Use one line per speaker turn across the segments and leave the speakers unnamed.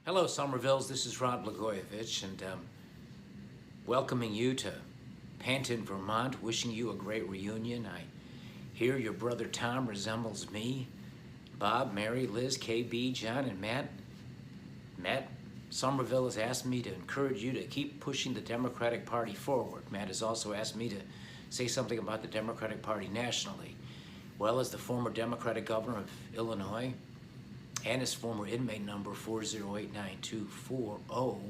Hello, Somervilles. This is Rod Blagojevich, and welcoming you to Panton, Vermont, wishing you a great reunion. I hear your brother Tom resembles me, Bob, Mary, Liz, KB, John, and Matt. Matt Somerville has asked me to encourage you to keep pushing the Democratic Party forward. Matt has also asked me to say something about the Democratic Party nationally. Well, as the former Democratic governor of Illinois, and his former inmate number 4089240,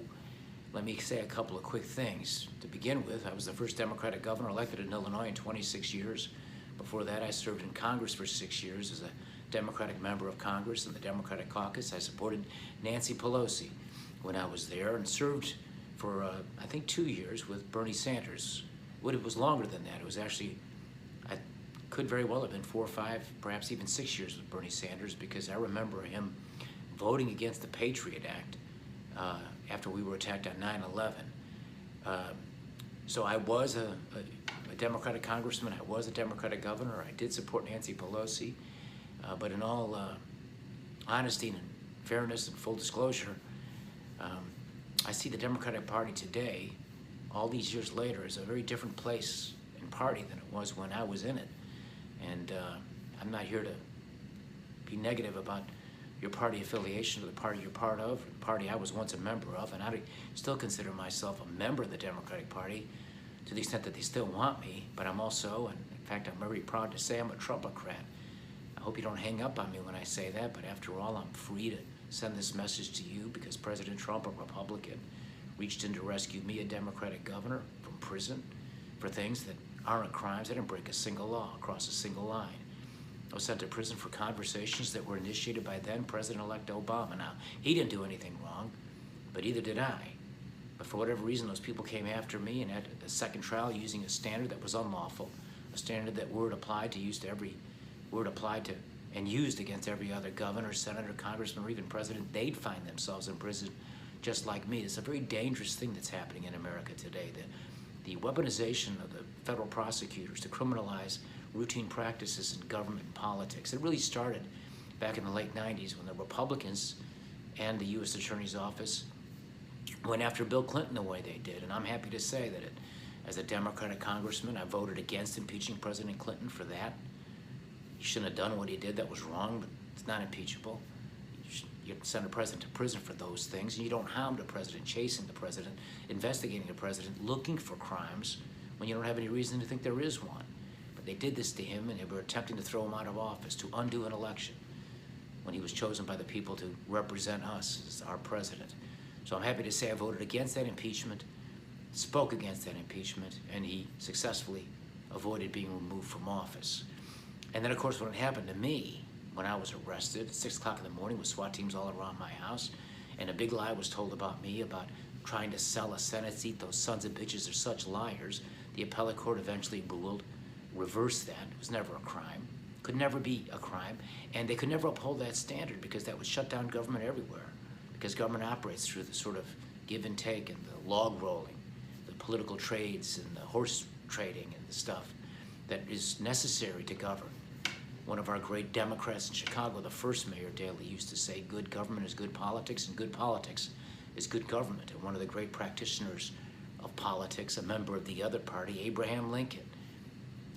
let me say a couple of quick things. To begin with, I was the first Democratic governor elected in Illinois in 26 years. Before that, I served in Congress for 6 years as a Democratic member of Congress in the Democratic caucus. I supported Nancy Pelosi when I was there and served for, I think, 2 years with Bernie Sanders. It was longer than that. It was actually, I could very well have been 4 or 5, perhaps even 6 years with Bernie Sanders, because I remember him voting against the Patriot Act after we were attacked on 9/11. So I was a Democratic congressman. I was a Democratic governor. I did support Nancy Pelosi. But in all honesty and fairness and full disclosure, I see the Democratic Party today, all these years later, as a very different place and party than it was when I was in it. And I'm not here to be negative about your party affiliation or the party you're part of, the party I was once a member of, and I still consider myself a member of the Democratic Party to the extent that they still want me, but I'm also, and in fact I'm very proud to say, I'm a Trumpocrat. I hope you don't hang up on me when I say that, but after all, I'm free to send this message to you because President Trump, a Republican, reached in to rescue me, a Democratic governor, from prison for things that aren't crimes. I didn't break a single law, cross a single line. I was sent to prison for conversations that were initiated by then President-elect Obama. Now, he didn't do anything wrong, but either did I. But for whatever reason, those people came after me and had a second trial using a standard that was unlawful, a standard that and used against every other governor, senator, congressman, or even president. They'd find themselves in prison just like me. It's a very dangerous thing that's happening in America today. The weaponization of the federal prosecutors to criminalize routine practices in government and politics. It really started back in the late 90s when the Republicans and the U.S. Attorney's Office went after Bill Clinton the way they did. And I'm happy to say that as a Democratic congressman, I voted against impeaching President Clinton for that. He shouldn't have done what he did. That was wrong, but it's not impeachable. You send a president to prison for those things, and you don't hound a president, chasing the president, investigating the president, looking for crimes when you don't have any reason to think there is one. But they did this to him, and they were attempting to throw him out of office, to undo an election when he was chosen by the people to represent us as our president. So I'm happy to say I voted against that impeachment, spoke against that impeachment, and he successfully avoided being removed from office. And then, of course, when it happened to me, when I was arrested at 6 o'clock in the morning with SWAT teams all around my house, and a big lie was told about me about trying to sell a Senate seat. Those sons of bitches are such liars. The appellate court eventually ruled, reversed that. It was never a crime. Could never be a crime. And they could never uphold that standard because that would shut down government everywhere. Because government operates through the sort of give and take and the log rolling, the political trades and the horse trading and the stuff that is necessary to govern. One of our great Democrats in Chicago, the first Mayor Daley, used to say, good government is good politics, and good politics is good government. And one of the great practitioners of politics, a member of the other party, Abraham Lincoln,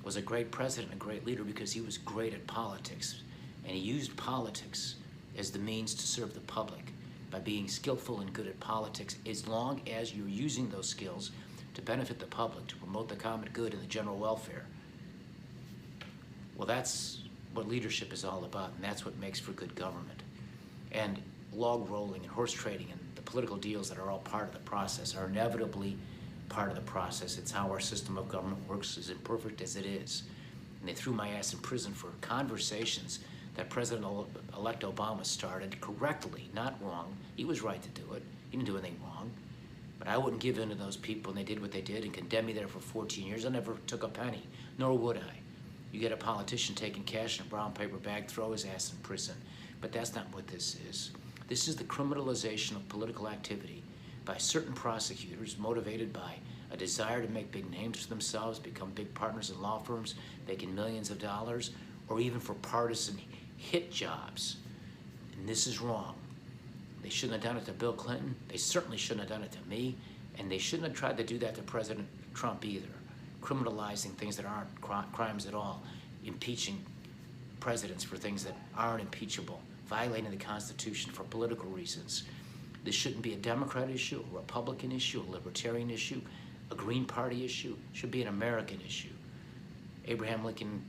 was a great president, a great leader, because he was great at politics. And he used politics as the means to serve the public by being skillful and good at politics, as long as you're using those skills to benefit the public, to promote the common good and the general welfare. Well, that's what leadership is all about, and that's what makes for good government. And log rolling and horse trading and the political deals that are all part of the process are inevitably part of the process. It's how our system of government works, as imperfect as it is. And they threw my ass in prison for conversations that President-elect Obama started correctly, not wrong. He was right to do it. He didn't do anything wrong. But I wouldn't give in to those people, and they did what they did and condemned me there for 14 years. I never took a penny, nor would I. You get a politician taking cash in a brown paper bag, throw his ass in prison. But that's not what this is. This is the criminalization of political activity by certain prosecutors motivated by a desire to make big names for themselves, become big partners in law firms, making millions of dollars, or even for partisan hit jobs. And this is wrong. They shouldn't have done it to Bill Clinton. They certainly shouldn't have done it to me. And they shouldn't have tried to do that to President Trump either, criminalizing things that aren't crimes at all, impeaching presidents for things that aren't impeachable, violating the Constitution for political reasons. This shouldn't be a Democrat issue, a Republican issue, a Libertarian issue, a Green Party issue. It should be an American issue. Abraham Lincoln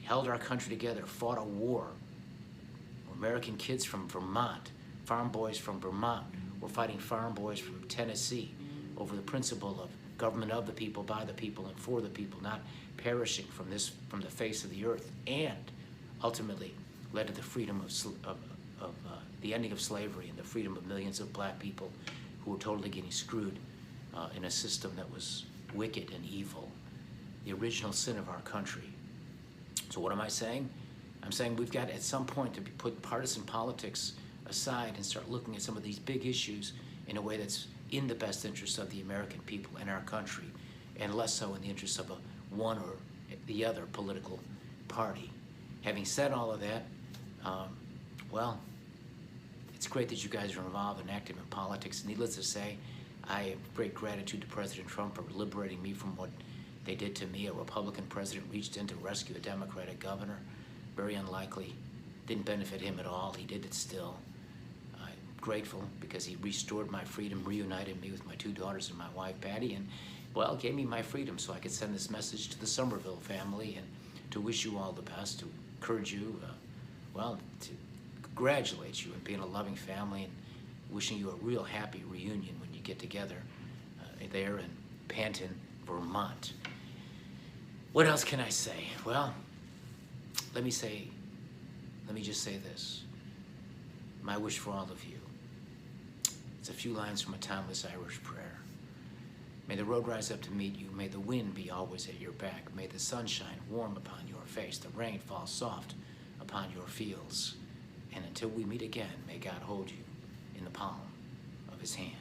held our country together, fought a war. American kids from Vermont, farm boys from Vermont, were fighting farm boys from Tennessee over the principle of government of the people, by the people, and for the people, not perishing from the face of the earth, and ultimately led to the freedom of the ending of slavery and the freedom of millions of black people who were totally getting screwed in a system that was wicked and evil, the original sin of our country. So what am I saying? I'm saying we've got at some point to put partisan politics aside and start looking at some of these big issues in a way that's in the best interest of the American people and our country, and less so in the interest of one or the other political party. Having said all of that, well, it's great that you guys are involved and active in politics. Needless to say, I have great gratitude to President Trump for liberating me from what they did to me. A Republican president reached in to rescue a Democratic governor. Very unlikely. Didn't benefit him at all. He did it still. I'm grateful because he restored my freedom, reunited me with my two daughters and my wife, Patty, and, well, gave me my freedom so I could send this message to the Somerville family and to wish you all the best, to encourage you, well, to congratulate you in being a loving family and wishing you a real happy reunion when you get together there in Panton, Vermont. What else can I say? Well, let me just say this. My wish for all of you. It's a few lines from a timeless Irish prayer. May the road rise up to meet you. May the wind be always at your back. May the sun shine warm upon your face. The rain fall soft upon your fields. And until we meet again, may God hold you in the palm of his hand.